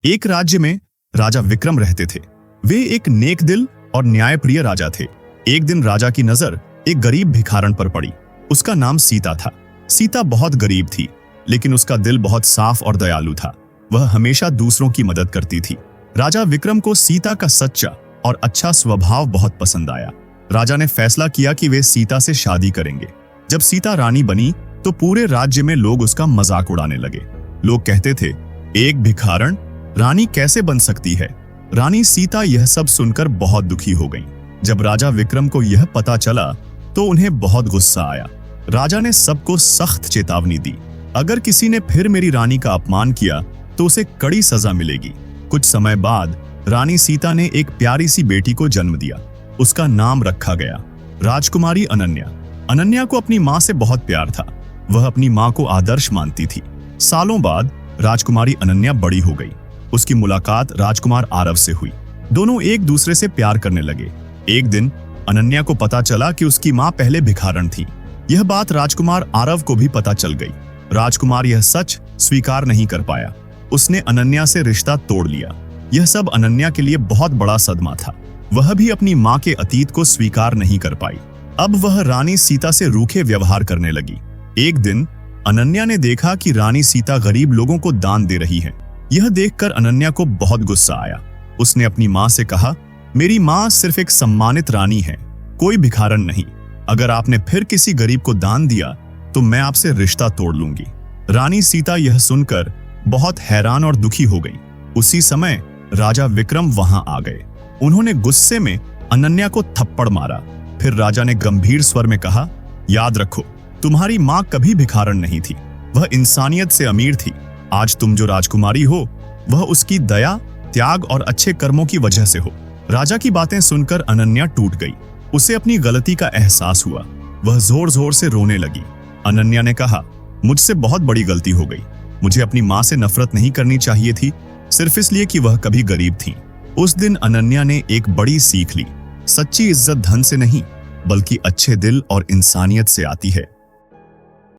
एक राज्य में राजा विक्रम रहते थे। वे एक नेक दिल और न्यायप्रिय राजा थे। एक दिन राजा की नजर एक गरीब भिखारन पर पड़ी। उसका नाम सीता था। सीता बहुत गरीब थी, लेकिन उसका दिल बहुत साफ और दयालु था। वह हमेशा दूसरों की मदद करती थी। राजा विक्रम को सीता का सच्चा और अच्छा स्वभाव बहुत पसंद आया। राजा ने फैसला किया कि वे सीता से शादी करेंगे। जब सीता रानी बनी तो पूरे राज्य में लोग उसका मजाक उड़ाने लगे। लोग कहते थे, एक भिखारन रानी कैसे बन सकती है। रानी सीता यह सब सुनकर बहुत दुखी हो गईं। जब राजा विक्रम को यह पता चला तो उन्हें बहुत गुस्सा आया। राजा ने सबको सख्त चेतावनी दी, अगर किसी ने फिर मेरी रानी का अपमान किया तो उसे कड़ी सजा मिलेगी। कुछ समय बाद रानी सीता ने एक प्यारी सी बेटी को जन्म दिया। उसका नाम रखा गया राजकुमारी अनन्या। अनन्या को अपनी माँ से बहुत प्यार था। वह अपनी माँ को आदर्श मानती थी। सालों बाद राजकुमारी अनन्या बड़ी हो गई। उसकी मुलाकात राजकुमार आरव से हुई। दोनों एक दूसरे से प्यार करने लगे। एक दिन अनन्या को पता चला कि उसकी माँ पहले भिखारन थी। यह बात राजकुमार आरव को भी पता चल गई। राजकुमार यह सच स्वीकार नहीं कर पाया। उसने अनन्या से रिश्ता तोड़ लिया। यह सब अनन्या के लिए बहुत बड़ा सदमा था। वह भी अपनी माँ के अतीत को स्वीकार नहीं कर पाई। अब वह रानी सीता से रूखे व्यवहार करने लगी। एक दिन अनन्या ने देखा कि रानी सीता गरीब लोगों को दान दे रही है। यह देखकर अनन्या को बहुत गुस्सा आया। उसने अपनी माँ से कहा, मेरी माँ सिर्फ एक सम्मानित रानी है, कोई भिखारन नहीं। अगर आपने फिर किसी गरीब को दान दिया तो मैं आपसे रिश्ता तोड़ लूंगी। रानी सीता यह सुनकर बहुत हैरान और दुखी हो गई। उसी समय राजा विक्रम वहां आ गए। उन्होंने गुस्से में अनन्या को थप्पड़ मारा। फिर राजा ने गंभीर स्वर में कहा, याद रखो, तुम्हारी माँ कभी भिखारन नहीं थी। वह इंसानियत से अमीर थी। आज तुम जो राजकुमारी हो वह उसकी दया, त्याग और अच्छे कर्मों की वजह से हो। राजा की बातें सुनकर अनन्या टूट गई। उसे अपनी गलती का एहसास हुआ। वह जोर जोर से रोने लगी। अनन्या ने कहा, मुझसे बहुत बड़ी गलती हो गई। मुझे अपनी माँ से नफरत नहीं करनी चाहिए थी, सिर्फ इसलिए कि वह कभी गरीब थी। उस दिन अनन्या ने एक बड़ी सीख ली, सच्ची इज्जत धन से नहीं बल्कि अच्छे दिल और इंसानियत से आती है।